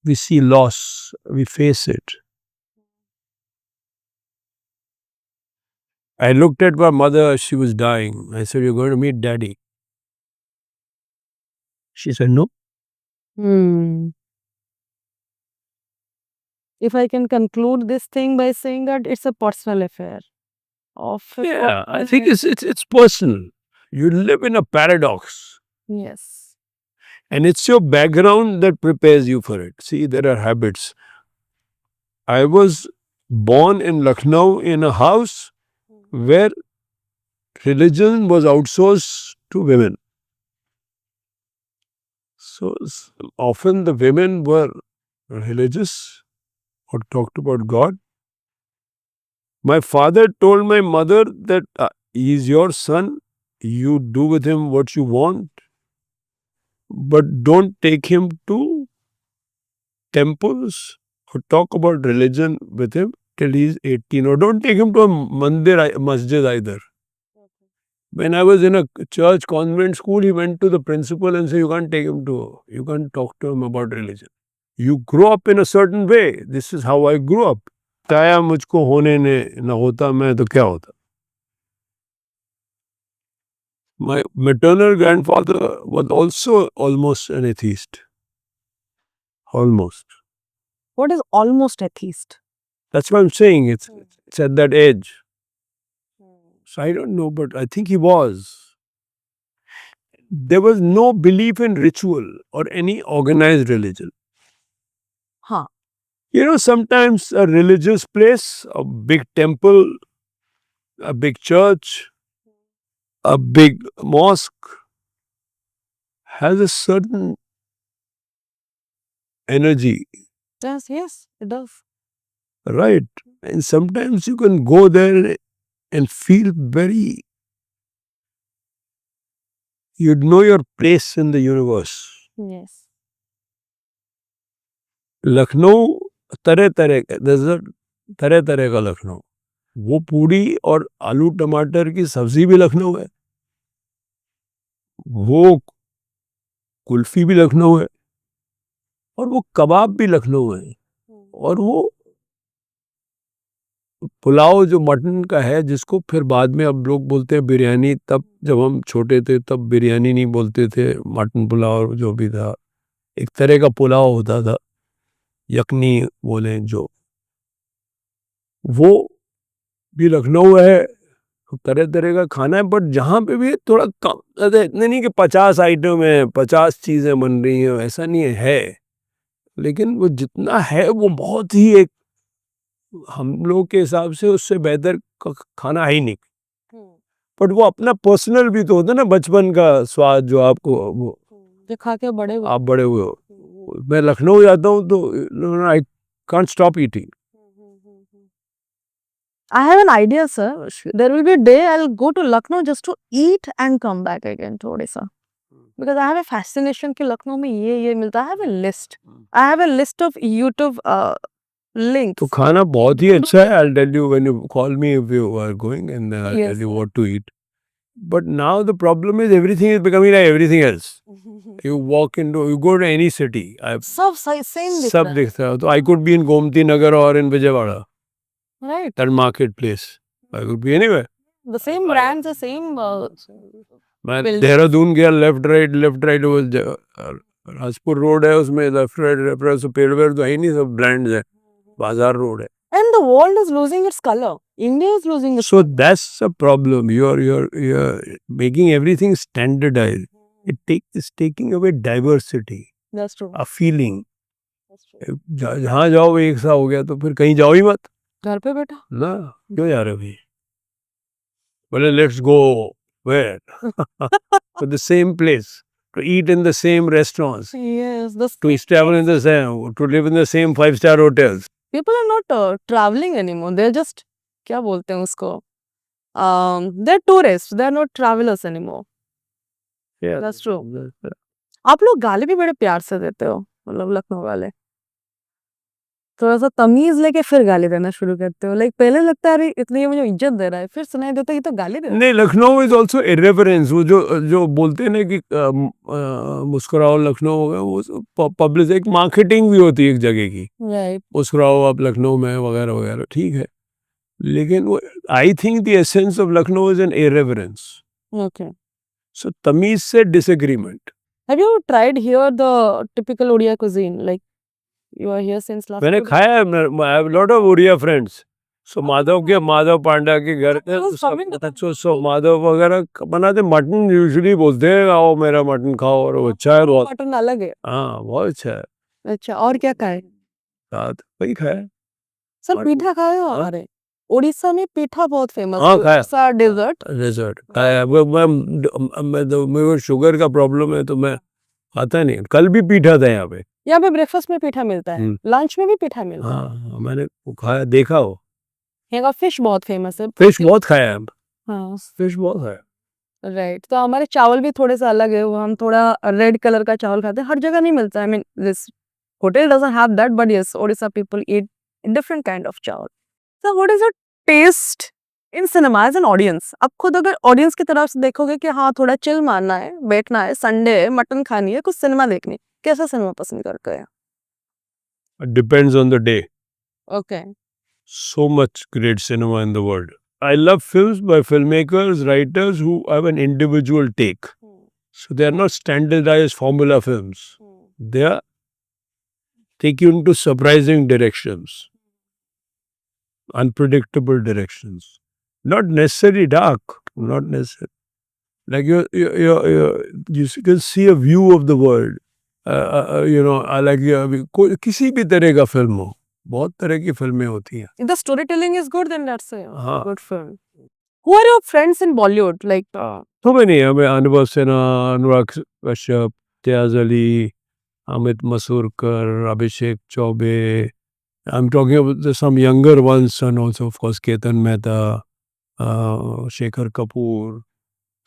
We see loss, we face it. I looked at my mother, she was dying. I said, "You're going to meet daddy." She said, "No." Hmm. If I can conclude this thing by saying that it's a personal affair of a Yeah, I person think and- it's personal. You live in a paradox. yes. And it's your background that prepares you for it. See, there are habits. I was born in Lucknow in a house where religion was outsourced to women. So often the women were religious or talked about God. My father told my mother that he is your son, you do with him what you want, but don't take him to temples or talk about religion with him till he's 18, or don't take him to a masjid either. When I was in a church convent school, he went to the principal and said, you can't talk to him about religion. You grow up in a certain way. This is how I grew up. बताया मुझको होने ने ना होता मैं तो क्या होता. My maternal grandfather was also almost an atheist. Almost. What is almost atheist? That's what I'm saying. It's at that age. So I don't know, but I think he was. There was no belief in ritual or any organized religion. Huh. You know, sometimes a religious place, a big temple, a big church, a big mosque has a certain energy, Yes, it does. right? And sometimes you can go there and feel very, you'd know your place in the universe. Yes. Lucknow तरह तरह का desert, तरह तरह का लखनऊ. वो पूड़ी और आलू टमाटर की सब्जी भी लखनऊ है, वो कुल्फी भी लखनऊ है, और वो कबाब भी लखनऊ है, और वो पुलाव जो मटन का है जिसको फिर बाद में अब लोग बोलते हैं बिरयानी, तब जब हम छोटे थे तब बिरयानी नहीं बोलते थे, मटन पुलाव जो भी था एक तरह का पुलाव होता था, यखनी बोले जो, वो भी लखनऊ है. तरह तरह का खाना है, बट जहाँ पे भी थोड़ा कम, इतने नहीं कि 50 आइटम है, 50 चीजें बन रही हैं, ऐसा नहीं है, लेकिन वो जितना है वो बहुत ही एक हम लोग के हिसाब से उससे बेहतर खाना है ही नहीं. बट वो अपना पर्सनल भी तो होता है ना, बचपन का स्वाद जो आपको वो जो खा के बड़े हुए. आप बड़े हुए हो. मैं लखनऊ जाता हूँ तो I can't stop eating. I have an idea, sir. There will be a day I'll go to Lucknow just to eat and come back again to Odisha. Because I have a fascination कि लखनऊ में ये मिलता है. I have a list. I have a list of YouTube links. तो खाना बहुत ही अच्छा है. I'll tell you when you call me if you are going, and then I'll Yes, tell you sir. what to eat. But now the problem is everything is becoming like everything else. You go to any city. सब same दिख सब रहा है. दिखता है. तो I could be in Gomti Nagar or in Vijayawada, Right. that marketplace. I could be anywhere. The same brands, the same मैं buildings. Dehradun गया, लेफ्ट राइट वो राजपुर रोड है, उसमें लेफ्ट राइट पेड़ वेड़ तो है ही नहीं, सब ब्रांड्स है. बाजार रोड है. And the world is losing its color. India is losing its So that's a problem. You're making everything standardized. It's taking away diversity, That's true. a feeling. That's true. जहाँ जाओ एक सा हो गया तो फिर कहीं जाओ ही मत घर पे बैठा. ना. क्यों जा रहे हो भाई? बोले let's go where to the same place, to eat in the same restaurants, Yes, the to travel in the same, to live in the same 5-star hotels. people are not traveling anymore. They're just क्या बोलते हैं उसको? They're tourists. They're not travelers anymore. Yeah, That's true. आप लोग गाली भी बड़े प्यार से देते हो, मतलब लखनऊ वाले. थोड़ा सा तमीज लेके फिर गाली देना शुरू करते हो. लाइक पहले लगता है अरे इतनी ये मुझे इज्जत दे रहा है, फिर सुनाई देता है ये तो गाली दे रहा है. नहीं, लखनऊ इज ऑल्सो इरेफरेंस. वो जो बोलते हैं ना कि मुस्कुराओ लखनऊ हो गया, वो पब्लिक एक मार्केटिंग भी होती है एक जगह की. Right. मुस्कुराओ आप लखनऊ में वगैरह वगैरह, ठीक है. लेकिन वो I think the essence of Lucknow is an irreverence. Okay. So तमीज से disagreement. Have you tried here the typical Odia cuisine? Like you are here since last. मैंने 2 days. खाया है. I have lot of Odia friends. So Madhav Panda के घर I was coming to that. सो माधव वगैरह बनाते. Mutton usually बोलते हैं आओ मेरा मटन खाओ, और वो अच्छा है बहुत. मटन अलग है. हाँ बहुत अच्छा है. अच्छा, और क्या खाए? साथ वही खाया. Sir mutton. पीठा खाए हो? हाँ? अरे उड़ीसा में पीठा बहुत फेमस हाँ, है. खाया. ऐसा डेजर्ट. रिजल्ट खाया. मेरे को शुगर का प्रॉब्लम है तो मैं खाता नहीं. कल भी पीठा था यहाँ पे. यहाँ पे ब्रेकफास्ट में पीठा मिलता है, हम्म. लंच में भी पीठा मिलता है. हाँ मैंने वो खाया, देखा हो. यहाँ का फिश बहुत फेमस है. फिश बहुत खाया है. हाँ फिश बहुत खाया. राइट. तो हमारे चावल भी थोड़े से अलग है. वो हम थोड़ा रेड कलर का चावल खाते हैं. हर जगह नहीं मिलता. I mean this hotel doesn't have that, but yes Odisha people eat different kind of chawal. So what is your taste in cinema as an audience? आप खुद अगर ऑडियंस की तरफ से देखोगे कि हाँ थोड़ा चिल मारना है, बैठना है, संडे है, मटन खानी है, कुछ सिनेमा देखनी है, कैसा सिनेमा पसंद करते हैं? It depends on the day. Okay. So much great cinema in the world. I love films by filmmakers, writers who have an individual take. So they are not standardized formula films. They are take you into surprising directions, unpredictable directions. Not necessarily dark, not necessarily. Like you can see a view of the world. I like किसी भी तरह का film हो. बहुत तरह की फिल्में होती हैं. If the storytelling is good, then that's a हाँ. good film. Who are your friends in Bollywood? Like तो मैं नहीं, हमें अनुभव सिन्हा, अनुराग कश्यप, त्याज अली, अमित मसूरकर, अभिषेक Choubey. I'm talking about some younger ones, and also of course Ketan Mehta, Shekhar Kapoor,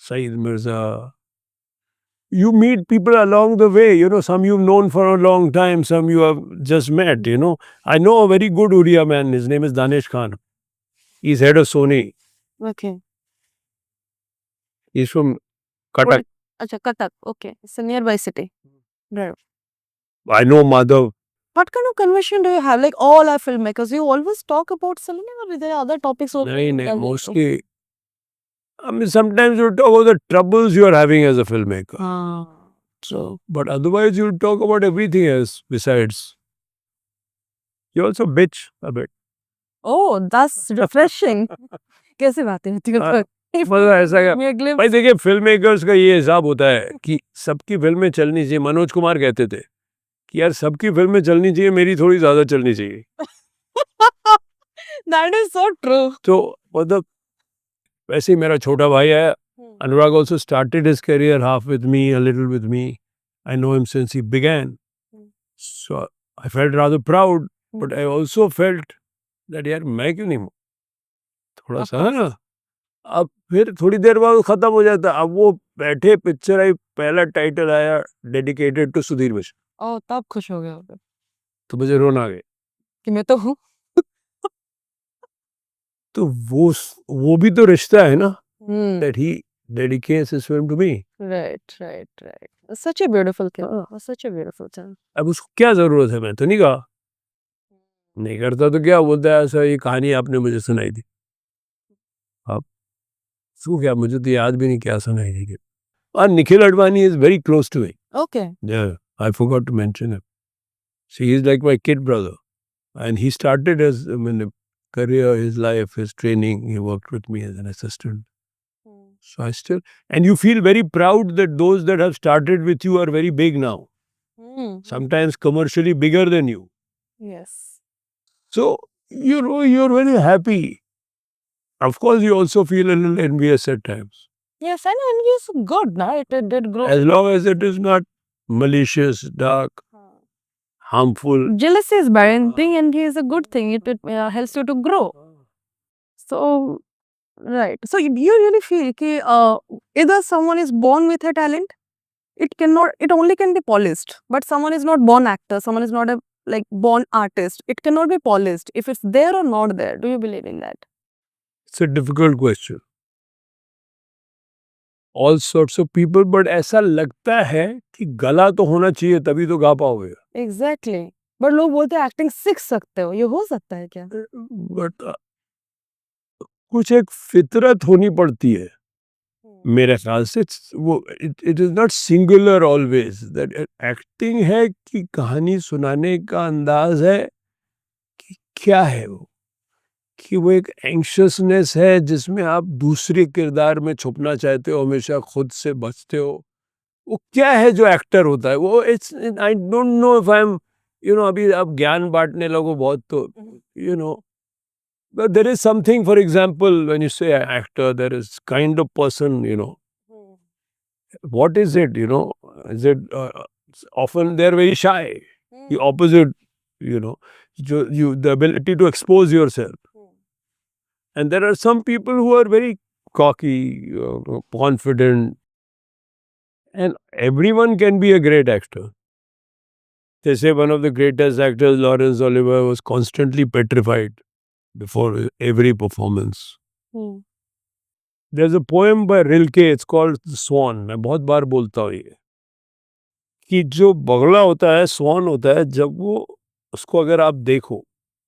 Saeed Mirza. You meet people along the way, some you've known for a long time, some you have just met, I know a very good Uriya man, his name is Danish Khan. He's head of Sony. okay. He's from Cuttack. Acha, Cuttack. Okay. It's a nearby city. Right. I know Madhav. What kind of conversation do you have? Like all our filmmakers, you always talk about cinema, or is there other topics? No, mostly. I mean, sometimes you talk about the troubles you are having as a filmmaker. True. But otherwise, you talk about everything else besides. You also bitch a bit. Oh, that's refreshing. कैसे बातें होती है? मतलब ऐसा क्या भाई, देखिए film makers का ये हिसाब होता है कि सबकी फिल्में चलनी चाहिए. मनोज कुमार कहते थे कि यार सबकी फिल्में चलनी चाहिए, मेरी थोड़ी ज्यादा चलनी चाहिए. That is so true. तो मतलब वैसे ही मेरा छोटा भाई है. Anurag also started his career half with me, a little with me. I know him since he began. So I felt rather proud, but I also felt that यार मैं क्यों नहीं थोड़ा सा है ना. अब फिर थोड़ी देर बाद खत्म हो जाता. अब वो बैठे, पिक्चर आई, पहला टाइटल आया dedicated to Sudhir Mishra, Oh, तब खुश हो गया होगा. तो मुझे रोना आ गया. कि मैं तो हूँ। तो वो भी तो रिश्ता है ना, Hmm. that he dedicates his film to me. Right, right, right. Such a beautiful thing. Such a beautiful thing. अब उसको क्या जरूरत है, मैं तो नहीं कहा, नहीं करता तो क्या बोलता है, ऐसा ये कहानी आपने मुझे सुनाई थी, अब उसको क्या, मुझे तो याद भी नहीं क्या सुनाई थी. और Nikhil Advani is very close to me. Okay. Yeah, I forgot to mention him. So he is like my kid brother, and he started his, I mean, career, his life, his training. He worked with me as an assistant. So I still, and you feel very proud that those that have started with you are very big now. Sometimes commercially bigger than you. Yes. So you know you're very happy. Of course, you also feel a little envious at times, Yes, and it's good, na? It did grow. as long as it is not malicious, dark, harmful. Jealousy is bad thing, and it is a good thing. It helps you to grow. So, right. So you really feel that either someone is born with a talent, it cannot. It only can be polished. But someone is not born actor. Someone is not a like born artist. It cannot be polished. If it's there or not there, do you believe in that? It's a difficult question. All sorts of people, but ऐसा लगता है कि गला तो होना चाहिए तभी तो गा पाओगे. Exactly. But लोग बोलते हैं एक्टिंग सीख सकते हो. ये हो सकता है क्या? But कुछ एक फितरत होनी पड़ती है मेरे ख्याल से. वो it is not singular always, that acting है कि कहानी सुनाने का अंदाज है कि क्या है वो, कि वो एक एंक्शसनेस है जिसमें आप दूसरे किरदार में छुपना चाहते हो, हमेशा खुद से बचते हो. वो क्या है जो एक्टर होता है वो, it's, I don't know if I am, you know, अभी आप ज्ञान बांटने लगो बहुत तो, you know. But there is something, for example, when you say actor, there is kind of person, you know. What is it, you know? Is it often they're very shy, the opposite, you know, the ability to expose yourself. And there are some people who are very cocky, confident, and everyone can be a great actor. They say one of the greatest actors, Laurence Olivier, was constantly petrified before every performance. There's a poem by Rilke, it's called The Swan. मैं बहुत बार बोलता हूँ ये, कि जो बगला होता है, स्वान होता है, जब वो, उसको अगर आप देखो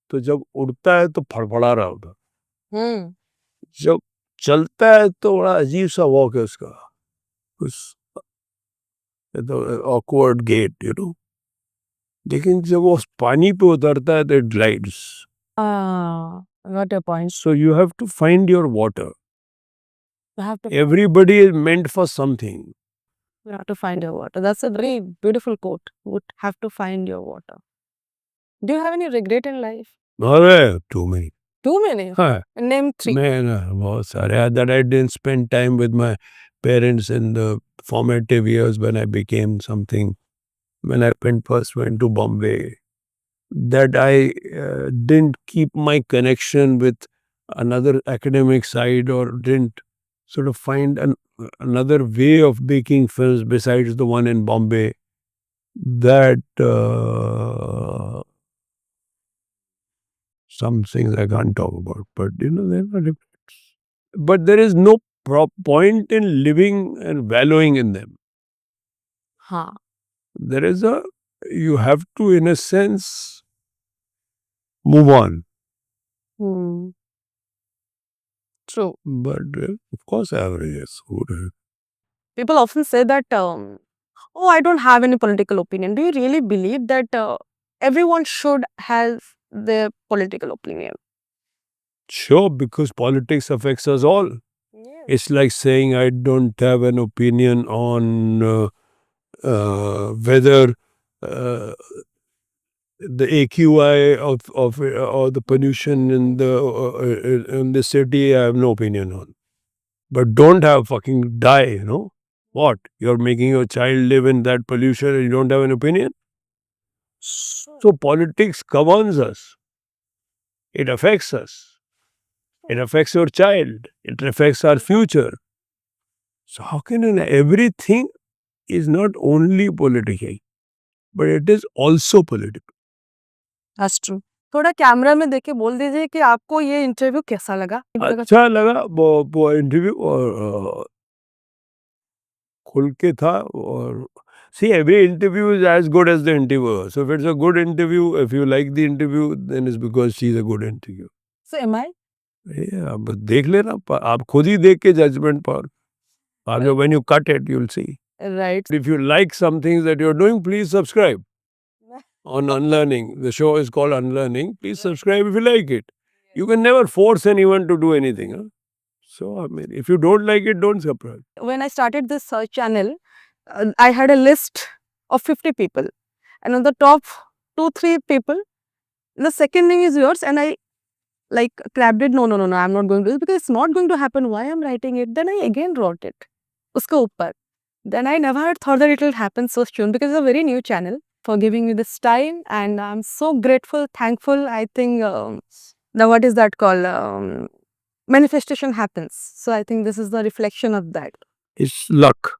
तो जब उड़ता है तो फड़फड़ा रहा होता है, जब चलता है तो बड़ा अजीब सा वॉक है उसका, उस ऑकवर्ड गेट, यू नो. लेकिन जब वो पानी पे उतरता है तो it glides. Got your point. So you have to find your water. You have to Everybody is meant for something. You have to find your water. That's a very beautiful quote. You would have to find your water. Do you have any regret in life? अरे too many. Too many. हाँ, Name 3. मैं ना बहुत सारे, that I didn't spend time with my parents in the formative years when I became something, when I first went to Bombay, that I didn't keep my connection with another academic side, or didn't sort of find another way of making films besides the one in Bombay, that some things I can't talk about, but you know, they're not regrets. But there is no point in living and wallowing in them. हाँ. There is you have to, in a sense, move on. True. But of course, average is good. People often say that, oh, I don't have any political opinion. Do you really believe that everyone should have their political opinion? Sure, because politics affects us all. It's like saying I don't have an opinion on whether the AQI of or the pollution in the city. I have no opinion on. But don't have fucking die, you know. What? You're making your child live in that pollution and you don't have an opinion? So politics governs us. It affects us. It affects your child. It affects our future. So how can everything is not only political, but it is also political. That's true. थोड़ा camera में देख के बोल दीजिए कि आपको ये interview कैसा लगा? अच्छा लगा वो इंटरव्यू और खुल के था और see every interview is as good as the interviewer. So if it's a good interview, if you like the interview, then it's because she's a good interview. So am I? Yeah, बस देख लेना आप खुद ही देख के judgment पाओ. आगे when you cut it, you'll see. Right. If you like some things that you're doing, please subscribe on Unlearning. The show is called Unlearning. Please subscribe if you like it. You can never force anyone to do anything. Huh? So, I mean, if you don't like it, don't subscribe. When I started this channel, I had a list of 50 people, and on the top 2-3 people, the second name is yours, and I like grabbed it. No, I'm not going to do this because it's not going to happen. Why I'm writing it? Then I again wrote it. Uska upar. Then I never had thought that it will happen so soon because it's a very new channel for giving me this time, and I'm so grateful, thankful. I think the what is that called? Manifestation happens. So I think this is the reflection of that. It's luck.